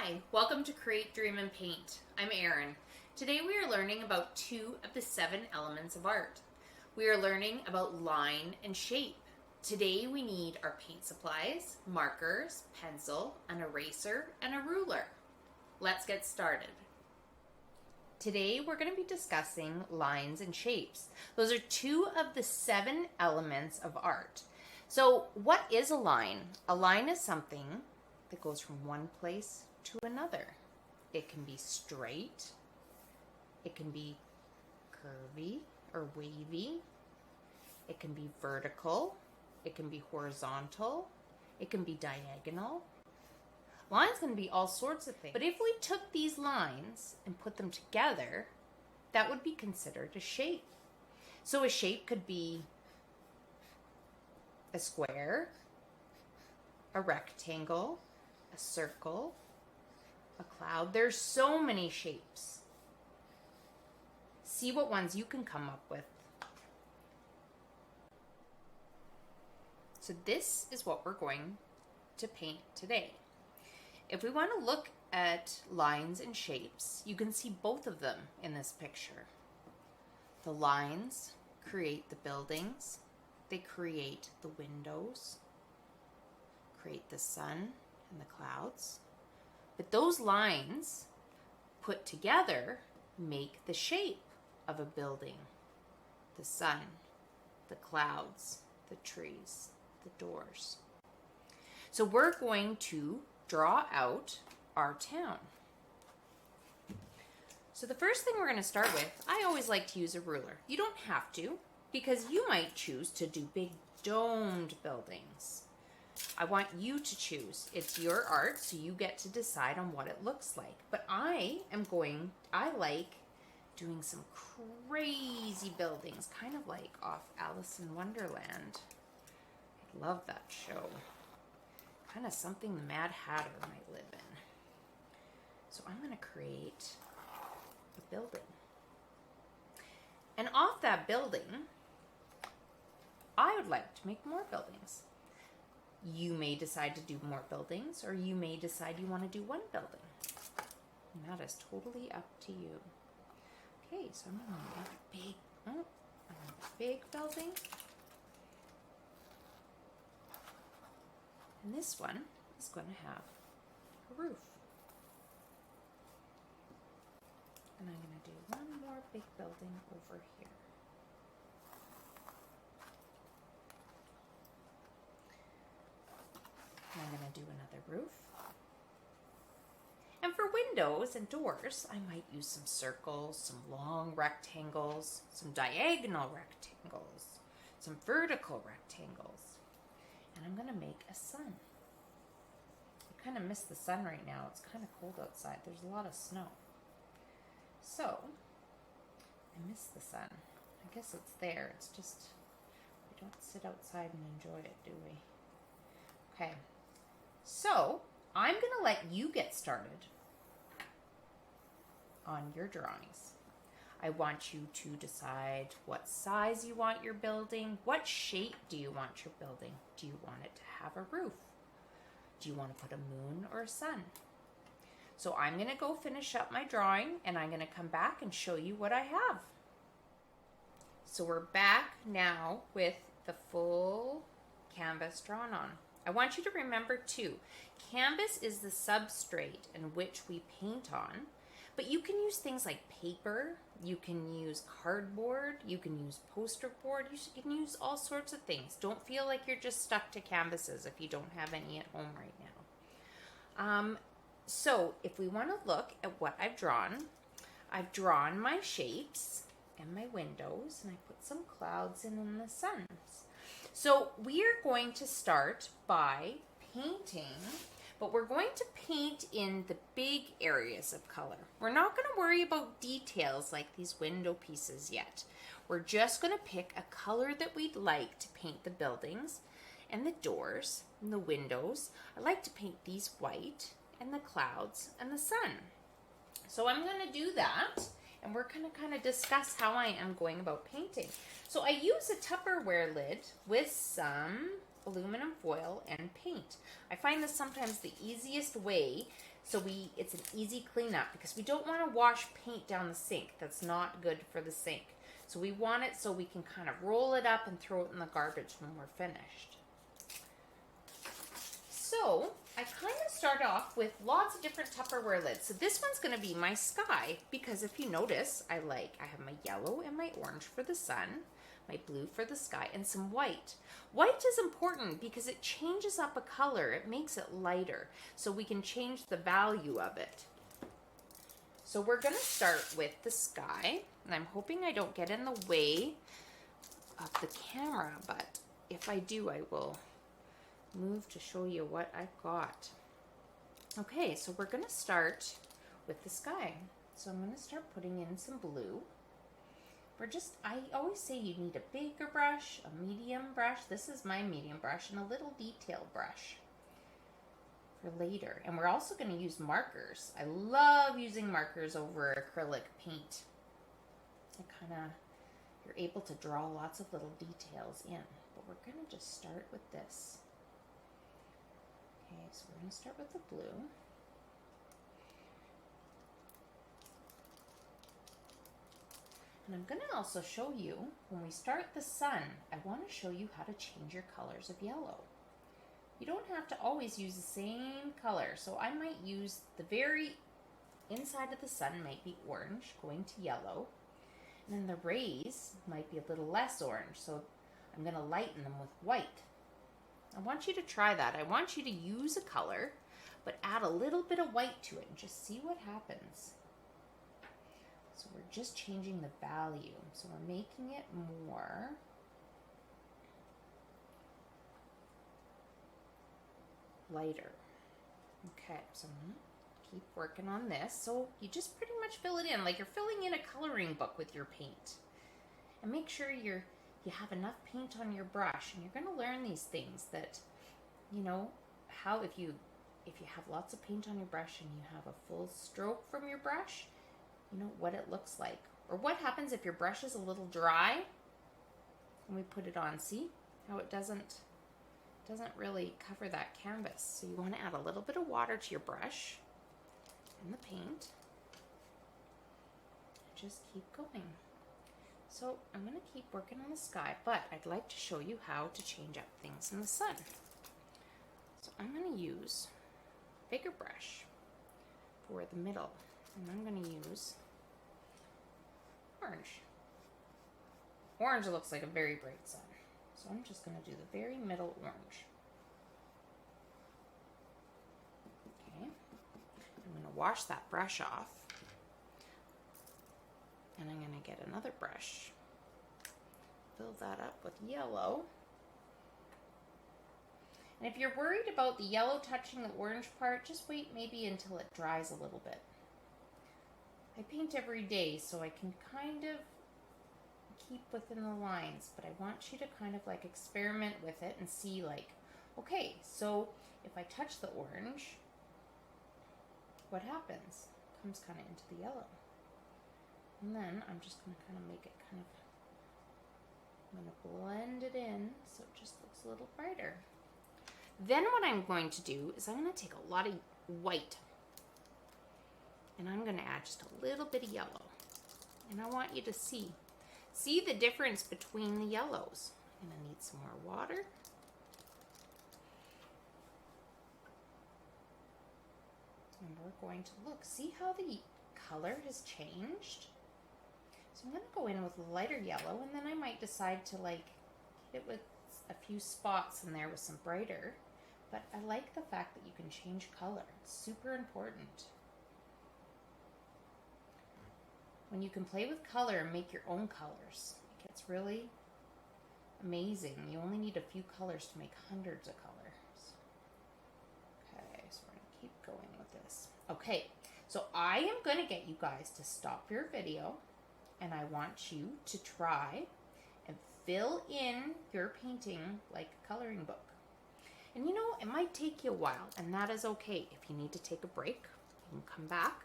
Hi, welcome to Create, Dream, and Paint. I'm Erin. Today we are learning about 2 of the 7 elements of art. We are learning about line and shape. Today we need our paint supplies, markers, pencil, an eraser, and a ruler. Let's get started. Today we're going to be discussing lines and shapes. Those are 2 of the 7 elements of art. So what is a line? A line is something that goes from one place to another. It can be straight, it can be curvy or wavy, it can be vertical, it can be horizontal, it can be diagonal. Lines can be all sorts of things. But if we took these lines and put them together, that would be considered a shape. So a shape could be a square, a rectangle, a circle, a cloud. There's so many shapes. See what ones you can come up with. So this is what we're going to paint today. If we want to look at lines and shapes, you can see both of them in this picture. The lines create the buildings, they create the windows, create the sun and the clouds. But those lines put together make the shape of a building. The sun, the clouds, the trees, the doors. So we're going to draw out our town. So the first thing we're going to start with, I always like to use a ruler. You don't have to, because you might choose to do big domed buildings. I want you to choose. It's your art, so you get to decide on what it looks like. But I like doing some crazy buildings, kind of like off Alice in Wonderland. I love that show. Kind of something the Mad Hatter might live in. So I'm going to create a building. And off that building, I would like to make more buildings. You may decide to do more buildings, or you may decide you want to do one building. And that is totally up to you. Okay, so I'm going to make a big building. And this one is going to have a roof. And I'm going to do one more big building over here. And I'm going to do another roof. And for windows and doors, I might use some circles, some long rectangles, some diagonal rectangles, some vertical rectangles. And I'm going to make a sun. I kind of miss the sun right now. It's kind of cold outside. There's a lot of snow. So, I miss the sun. I guess it's there. It's just, we don't sit outside and enjoy it, do we? Okay. So, I'm going to let you get started on your drawings. I want you to decide what size you want your building. What shape do you want your building? Do you want it to have a roof? Do you want to put a moon or a sun? So I'm going to go finish up my drawing, and I'm going to come back and show you what I have. So we're back now with the full canvas drawn on. I want you to remember too, canvas is the substrate in which we paint on, but you can use things like paper, you can use cardboard, you can use poster board, you can use all sorts of things. Don't feel like you're just stuck to canvases if you don't have any at home right now. So if we want to look at what I've drawn my shapes and my windows, and I put some clouds in and the suns. So we are going to start by painting, but we're going to paint in the big areas of color. We're not going to worry about details like these window pieces yet. We're just going to pick a color that we'd like to paint the buildings and the doors and the windows. I like to paint these white and the clouds and the sun. So I'm going to do that, and we're going to kind of discuss how I am going about painting. So I use a Tupperware lid with some aluminum foil and paint. I find this sometimes the easiest way, so it's an easy cleanup because we don't want to wash paint down the sink. That's not good for the sink. So we want it so we can kind of roll it up and throw it in the garbage when we're finished. So I kind of start off with lots of different Tupperware lids. So this one's going to be my sky because if you notice, I have my yellow and my orange for the sun, my blue for the sky, and some white. White is important because it changes up a color. It makes it lighter so we can change the value of it. So we're going to start with the sky, and I'm hoping I don't get in the way of the camera, but if I do, I will move to show you what I've got. Okay, so we're going to start with the sky. So I'm going to start putting in some blue. I always say you need a bigger brush, a medium brush. This is my medium brush, and a little detail brush for later. And we're also going to use markers. I love using markers over acrylic paint. You're able to draw lots of little details in. But we're going to just start with this. Okay, so we're going to start with the blue. And I'm going to also show you, when we start the sun, I want to show you how to change your colors of yellow. You don't have to always use the same color. So I might use the very inside of the sun might be orange, going to yellow. And then the rays might be a little less orange. So I'm going to lighten them with white. I want you to try that. I want you to use a color, but add a little bit of white to it and just see what happens. So we're just changing the value. So we're making it more lighter. Okay, so I'm gonna keep working on this. So you just pretty much fill it in like you're filling in a coloring book with your paint. And make sure you have enough paint on your brush, and you're going to learn these things that, how if you have lots of paint on your brush and you have a full stroke from your brush, what it looks like. Or what happens if your brush is a little dry and we put it on. See how it doesn't really cover that canvas. So you want to add a little bit of water to your brush and the paint. Just keep going. So I'm going to keep working on the sky, but I'd like to show you how to change up things in the sun. So I'm going to use a bigger brush for the middle, and I'm going to use orange. Orange looks like a very bright sun, so I'm just going to do the very middle orange. Okay, I'm going to wash that brush off. And I'm going to get another brush, fill that up with yellow. And if you're worried about the yellow touching the orange part, just wait maybe until it dries a little bit. I paint every day, so I can kind of keep within the lines, but I want you to kind of like experiment with it and see okay, so if I touch the orange, what happens? It comes kind of into the yellow. And then I'm just going to kind of make it I'm going to blend it in so it just looks a little brighter. Then what I'm going to do is I'm going to take a lot of white and I'm going to add just a little bit of yellow. And I want you to see the difference between the yellows. I'm going to need some more water. And we're going to see how the color has changed. So I'm going to go in with lighter yellow, and then I might decide to hit it with a few spots in there with some brighter. But I like the fact that you can change color. It's super important. When you can play with color and make your own colors, it gets really amazing. You only need a few colors to make hundreds of colors. Okay, so we're going to keep going with this. Okay, so I am going to get you guys to stop your video, and I want you to try and fill in your painting like a coloring book. And it might take you a while, and that is okay. If you need to take a break, you can come back,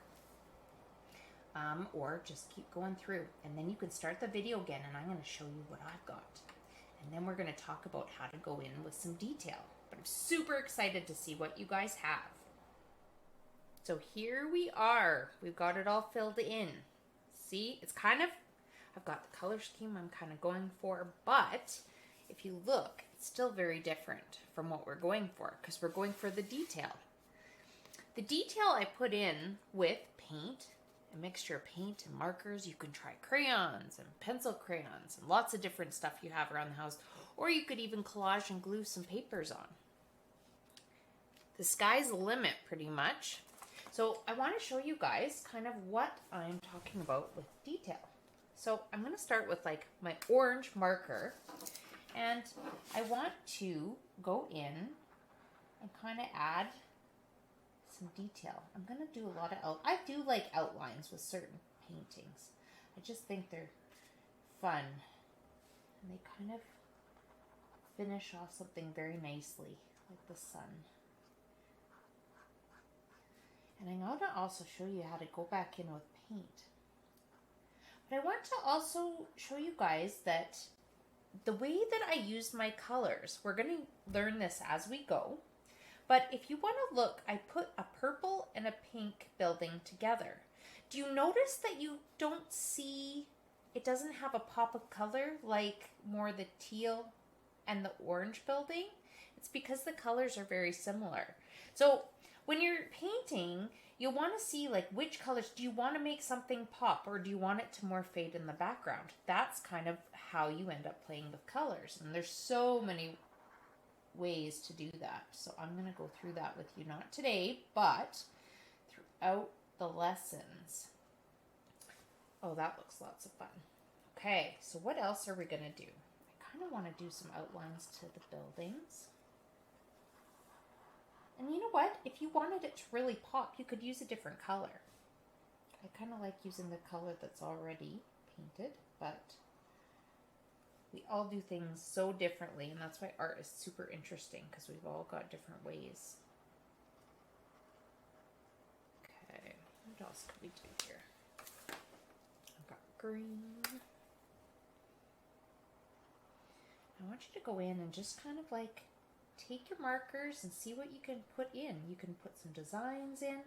or just keep going through. And then you can start the video again, and I'm going to show you what I've got. And then we're going to talk about how to go in with some detail. But I'm super excited to see what you guys have. So here we are. We've got it all filled in. See, it's kind of, I've got the color scheme I'm kind of going for, but if you look, it's still very different from what we're going for because we're going for the detail. The detail I put in with paint, a mixture of paint and markers. You can try crayons and pencil crayons and lots of different stuff you have around the house, or you could even collage and glue some papers on. The sky's the limit pretty much. So I want to show you guys kind of what I'm talking about with detail. So I'm going to start with like my orange marker, and I want to go in and kind of add some detail. I'm going to do a lot of I do like outlines with certain paintings. I just think they're fun, and they kind of finish off something very nicely, like the sun. And I'm going to also show you how to go back in with paint. But I want to also show you guys that the way that I use my colors, we're going to learn this as we go. But if you want to look, I put a purple and a pink building together. Do you notice that you don't see, it doesn't have a pop of color like more the teal and the orange building? It's because the colors are very similar. So when you're painting, you'll want to see like which colors, do you want to make something pop or do you want it to more fade in the background? That's kind of how you end up playing with colors. And there's so many ways to do that. So I'm going to go through that with you, not today, but throughout the lessons. Oh, that looks lots of fun. Okay, so what else are we going to do? I kind of want to do some outlines to the buildings. And you know what? If you wanted it to really pop, you could use a different color. I kind of like using the color that's already painted, but we all do things so differently, and that's why art is super interesting, because we've all got different ways. Okay, what else could we do here? I've got green. I want you to go in and just kind of like take your markers and see what you can put in. You can put some designs in,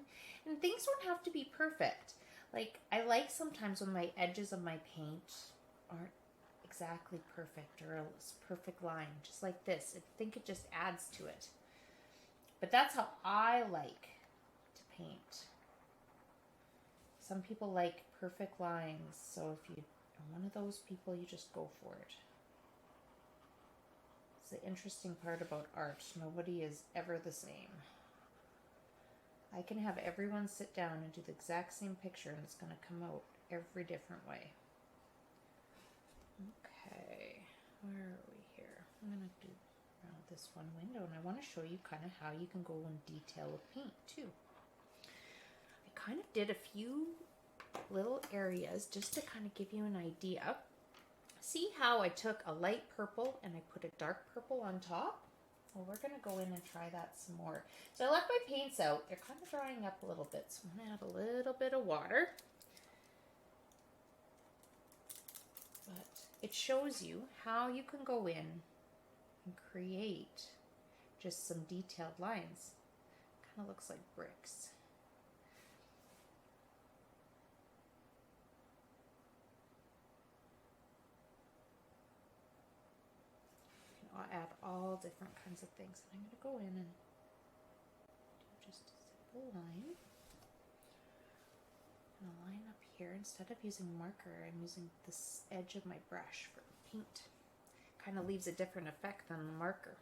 and things don't have to be perfect. Like, I like sometimes when my edges of my paint aren't exactly perfect or a perfect line, just like this. I think it just adds to it. But that's how I like to paint. Some people like perfect lines, so if you are one of those people, you just go for it. It's the interesting part about art. Nobody is ever the same. I can have everyone sit down and do the exact same picture and it's going to come out every different way. Okay, where are we here? I'm going to do around this one window, and I want to show you kind of how you can go in detail with paint too. I kind of did a few little areas just to kind of give you an idea. See how I took a light purple and I put a dark purple on top? Well, we're going to go in and try that some more. So I left my paints out. They're kind of drying up a little bit, so I'm going to add a little bit of water. But it shows you how you can go in and create just some detailed lines. Kind of looks like bricks. I'll add all different kinds of things. And I'm going to go in and do just a simple line. And a line up here. Instead of using marker, I'm using this edge of my brush for paint. Kind of leaves a different effect than the marker.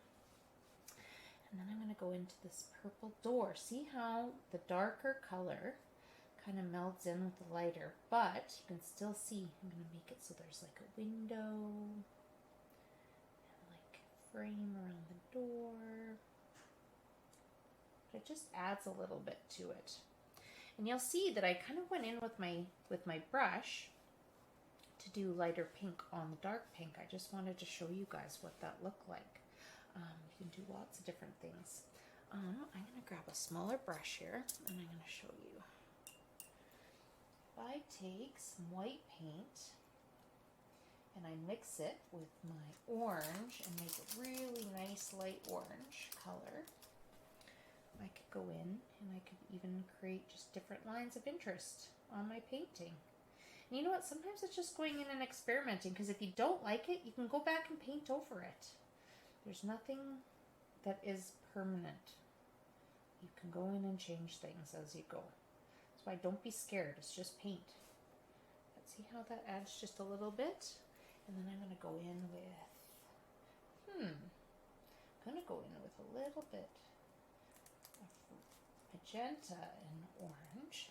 And then I'm going to go into this purple door. See how the darker color kind of melds in with the lighter, but you can still see, I'm going to make it so there's like a window. Frame around the door. It just adds a little bit to it. And you'll see that I kind of went in with my brush to do lighter pink on the dark pink. I just wanted to show you guys what that looked like. You can do lots of different things. I'm going to grab a smaller brush here and I'm going to show you. If I take some white paint and I mix it with my orange and make a really nice light orange color, I could go in and I could even create just different lines of interest on my painting. And you know what? Sometimes it's just going in and experimenting, because if you don't like it, you can go back and paint over it. There's nothing that is permanent. You can go in and change things as you go. That's why don't be scared. It's just paint. But see how that adds just a little bit? And then I'm going to go in with, I'm going to go in with a little bit of magenta and orange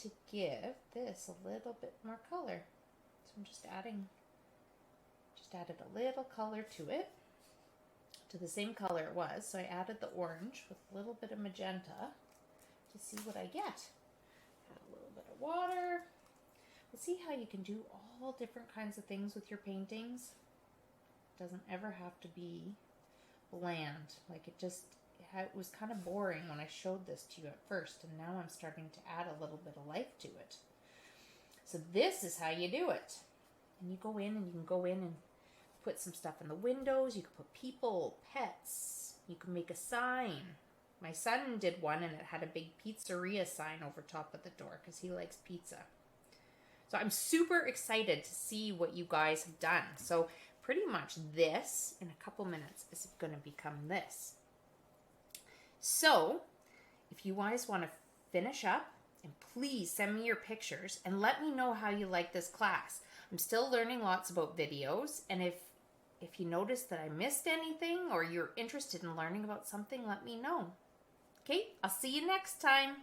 to give this a little bit more color. So I'm just added a little color to it, to the same color it was. So I added the orange with a little bit of magenta to see what I get. Add a little bit of water. But see how you can do all different kinds of things with your paintings? It doesn't ever have to be bland. Like it was kind of boring when I showed this to you at first, and now I'm starting to add a little bit of life to it. So this is how you do it. And you go in and you can go in and put some stuff in the windows. You can put people, pets. You can make a sign. My son did one and it had a big pizzeria sign over top of the door because he likes pizza. So I'm super excited to see what you guys have done. So pretty much this, in a couple minutes, is going to become this. So if you guys want to finish up, and please send me your pictures and let me know how you like this class. I'm still learning lots about videos, and if you notice that I missed anything or you're interested in learning about something, let me know. Okay, I'll see you next time.